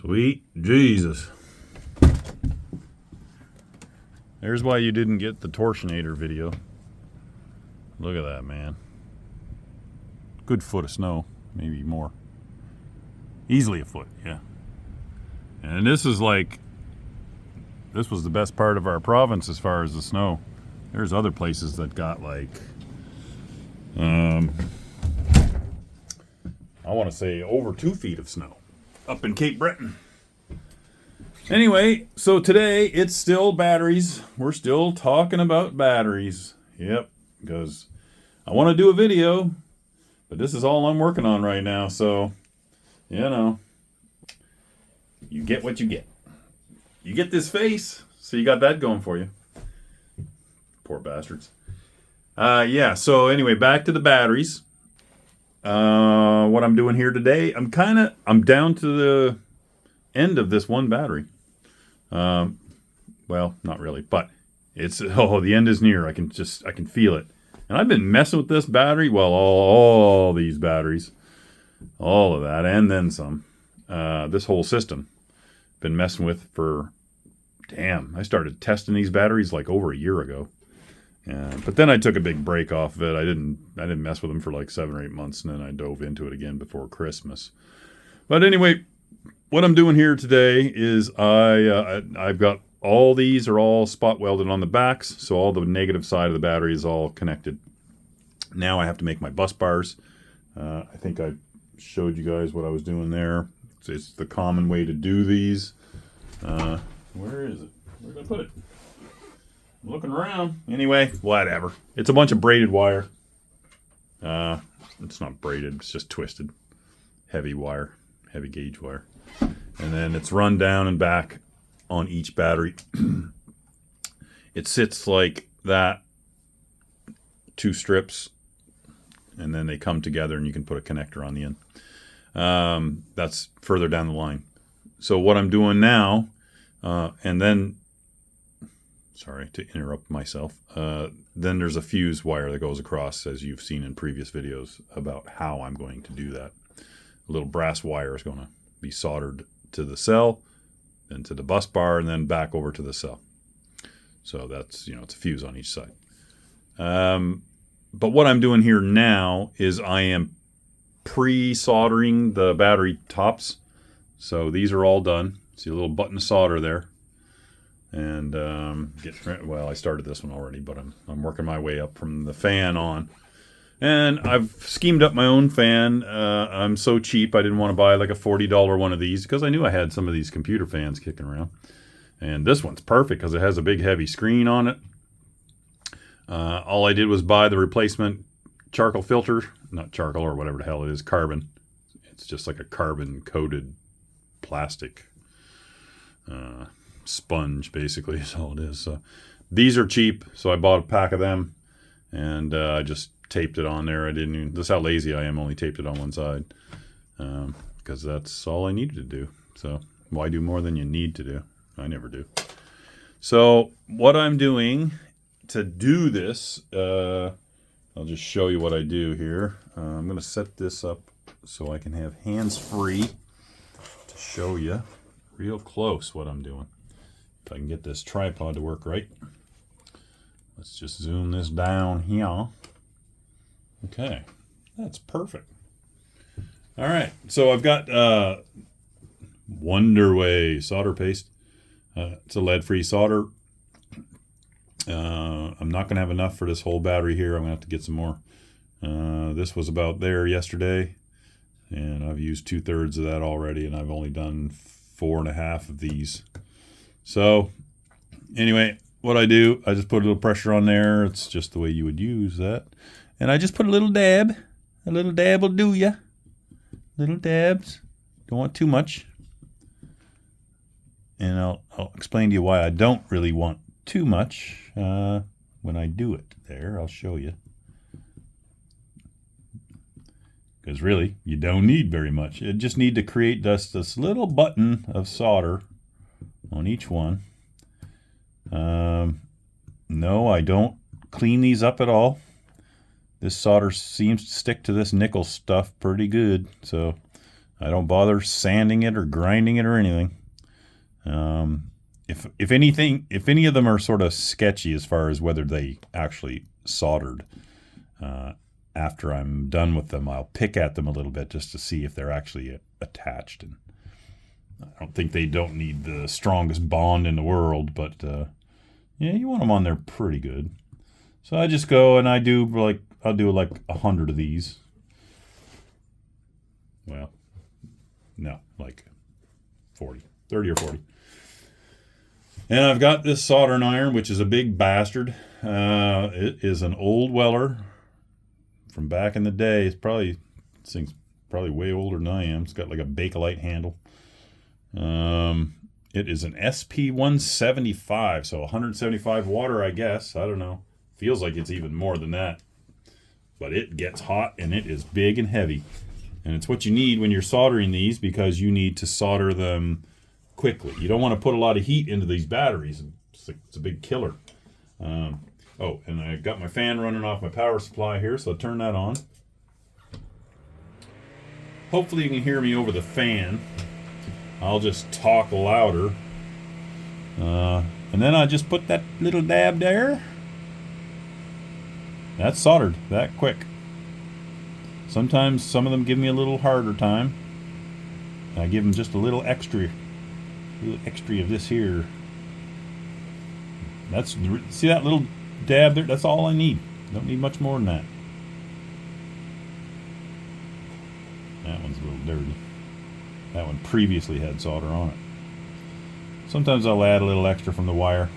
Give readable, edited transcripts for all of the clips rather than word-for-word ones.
Sweet Jesus. There's why you didn't get the Torsionator video. Look at that, man. Good foot of snow. Maybe more. Easily a foot, yeah. And this is like... This was the best part of our province as far as the snow. There's other places that got like... I want to say over 2 feet of snow. Up in Cape Breton. Anyway, so today it's still batteries. We're still talking about batteries. Yep, because I want to do a video, but this is all I'm working on right now. So, you know, you get what you get. You get this face, so you got that going for you. Poor bastards. Yeah, so anyway, back to the batteries. What I'm doing here today, I'm down to the end of this one battery. Well, not really, but it's, the end is near. I can feel it. And I've been messing with this battery, well, all these batteries, all of that, and then some, this whole system, been messing with for, damn, I started testing these batteries like over a year ago. But then I took a big break off of it. I didn't mess with them for like 7 or 8 months, and then I dove into it again before Christmas. But anyway, what I'm doing here today is I've got all these are all spot welded on the backs, so all the negative side of the battery is all connected. Now I have to make my bus bars. I think I showed you guys what I was doing there. It's the common way to do these. Where is it? Where did I put it? I'm looking around. Anyway, whatever. It's a bunch of braided wire. It's not braided, it's just twisted. Heavy wire, heavy gauge wire. And then it's run down and back on each battery. It sits like that, 2 strips, and then they come together and you can put a connector on the end. That's further down the line. So what I'm doing now, and then, sorry to interrupt myself, then there's a fuse wire that goes across, as you've seen in previous videos, about how I'm going to do that. A little brass wire is going to be soldered to the cell, then to the bus bar, and then back over to the cell. So that's, it's a fuse on each side. But what I'm doing here now is I am pre-soldering the battery tops. So these are all done. See a little button of solder there. And I started this one already, but I'm working my way up from the fan on. And I've schemed up my own fan. I'm so cheap, I didn't want to buy like a $40 one of these because I knew I had some of these computer fans kicking around. And this one's perfect because it has a big heavy screen on it. All I did was buy the replacement charcoal filter. Not charcoal or whatever the hell it is, carbon. It's just like a carbon coated plastic sponge, basically, is all it is. So these are cheap, so I bought a pack of them, and I just taped it on there. This is how lazy I am, only taped it on one side, because that's all I needed to do. So why do more than you need to do? I never do. So what I'm doing to do this, I'll just show you what I do here. I'm going to set this up so I can have hands-free to show you real close what I'm doing. If I can get this tripod to work right. Let's just zoom this down here. Okay, that's perfect. All right, so I've got Wonderway solder paste. It's a lead-free solder. I'm not going to have enough for this whole battery here. I'm going to have to get some more. This was about there yesterday, and I've used 2/3 of that already, and I've only done 4.5 of these. So anyway, what I do, I just put a little pressure on there. It's just the way you would use that. And I just put a little dab. A little dab will do ya. Little dabs. Don't want too much. And I'll explain to you why I don't really want too much when I do it there. I'll show you. Because really, you don't need very much. You just need to create just this little button of solder on each one. No, I don't clean these up at all. This solder seems to stick to this nickel stuff pretty good, so I don't bother sanding it or grinding it or anything. If anything, if any of them are sort of sketchy as far as whether they actually soldered, after I'm done with them, I'll pick at them a little bit just to see if they're actually attached. And I don't think they don't need the strongest bond in the world, but yeah, you want them on there pretty good. So I just go and I'll do like 100 of these. Well, no, like 30 or 40. And I've got this soldering iron, which is a big bastard. It is an old Weller from back in the day. This thing's probably way older than I am. It's got like a Bakelite handle. It is an SP175, so 175 water, I guess. I don't know. Feels like it's even more than that. But it gets hot, and it is big and heavy. And it's what you need when you're soldering these, because you need to solder them quickly. You don't want to put a lot of heat into these batteries. It's a big killer. Oh, and I got my fan running off my power supply here, so I'll turn that on. Hopefully you can hear me over the fan. I'll just talk louder. And then I just put that little dab there. That's soldered that quick. Sometimes some of them give me a little harder time. I give them just a little extra of this here. See that little dab there? That's all I need. Don't need much more than that. That one's a little dirty. That one previously had solder on it. Sometimes I'll add a little extra from the wire.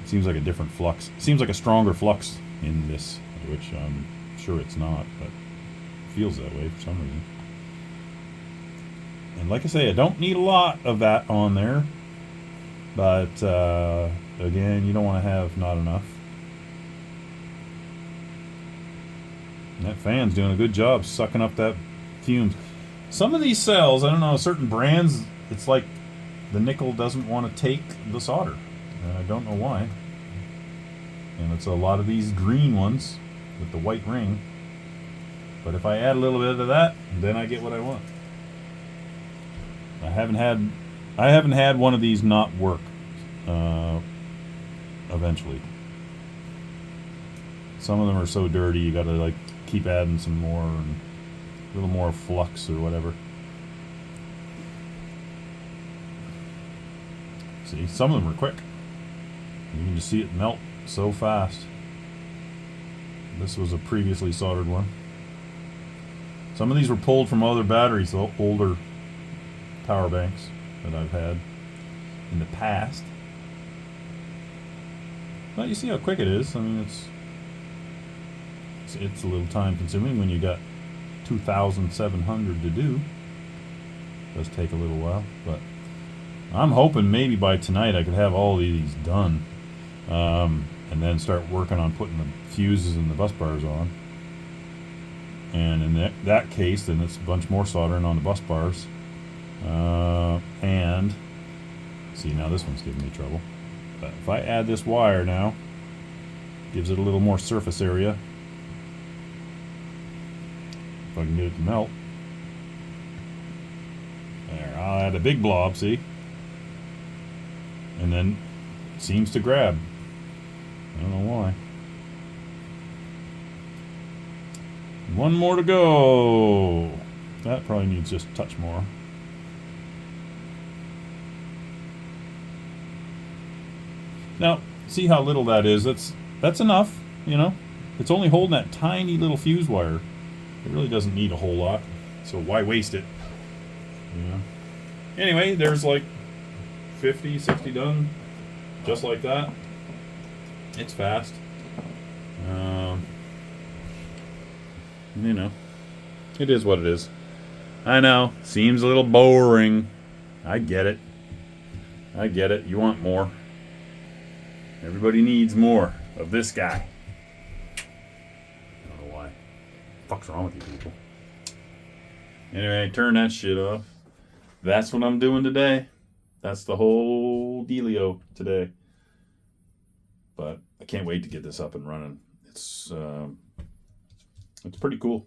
It seems like a different flux. It seems like a stronger flux in this, which I'm sure it's not, but it feels that way for some reason. And like I say, I don't need a lot of that on there, but again, you don't want to have not enough. And that fan's doing a good job sucking up that fumes. Some of these cells, I don't know, certain brands, it's like the nickel doesn't want to take the solder. And I don't know why. And it's a lot of these green ones with the white ring. But if I add a little bit of that, then I get what I want. I haven't had one of these not work eventually. Some of them are so dirty you gotta like keep adding some more and a little more flux or whatever. See, some of them are quick. You can just see it melt so fast. This was a previously soldered one. Some of these were pulled from other batteries, older power banks that I've had in the past. But you see how quick it is. I mean, it's a little time consuming when you got 2,700 to do. It does take a little while, but I'm hoping maybe by tonight I could have all these done, and then start working on putting the fuses and the bus bars on. And in that case, then it's a bunch more soldering on the bus bars. And see, now this one's giving me trouble. But if I add this wire now, gives it a little more surface area. If I can get it to melt. There, I'll add a big blob, see? And then it seems to grab. I don't know why. One more to go. That probably needs just a touch more. Now, see how little that is? That's enough, you know? It's only holding that tiny little fuse wire. It really doesn't need a whole lot, so why waste it? You know? Anyway, there's like 50, 60 done, just like that. It's fast. You know, it is what it is. I know, seems a little boring. I get it. You want more. Everybody needs more of this guy. I don't know why. What the fuck's wrong with you people? Anyway, turn that shit off. That's what I'm doing today. That's the whole dealio today. But I can't wait to get this up and running. It's pretty cool.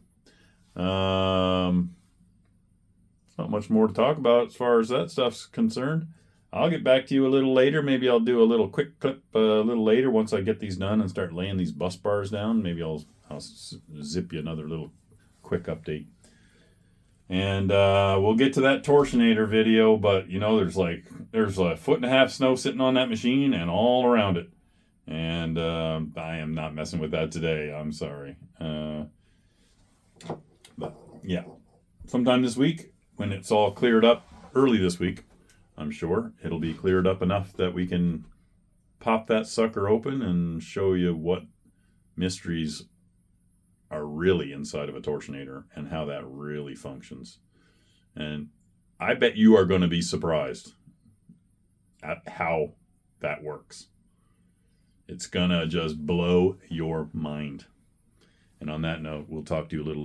not much more to talk about as far as that stuff's concerned. I'll get back to you a little later. Maybe I'll do a little quick clip a little later once I get these done and start laying these bus bars down. Maybe I'll zip you another little quick update. And we'll get to that torsionator video, but you know, there's a foot and a half snow sitting on that machine and all around it. And I am not messing with that today. I'm sorry. But yeah, sometime this week when it's all cleared up, early this week, I'm sure it'll be cleared up enough that we can pop that sucker open and show you what mysteries are really inside of a torsionator and how that really functions. And I bet you are going to be surprised at how that works. It's going to just blow your mind. And on that note, we'll talk to you a little later.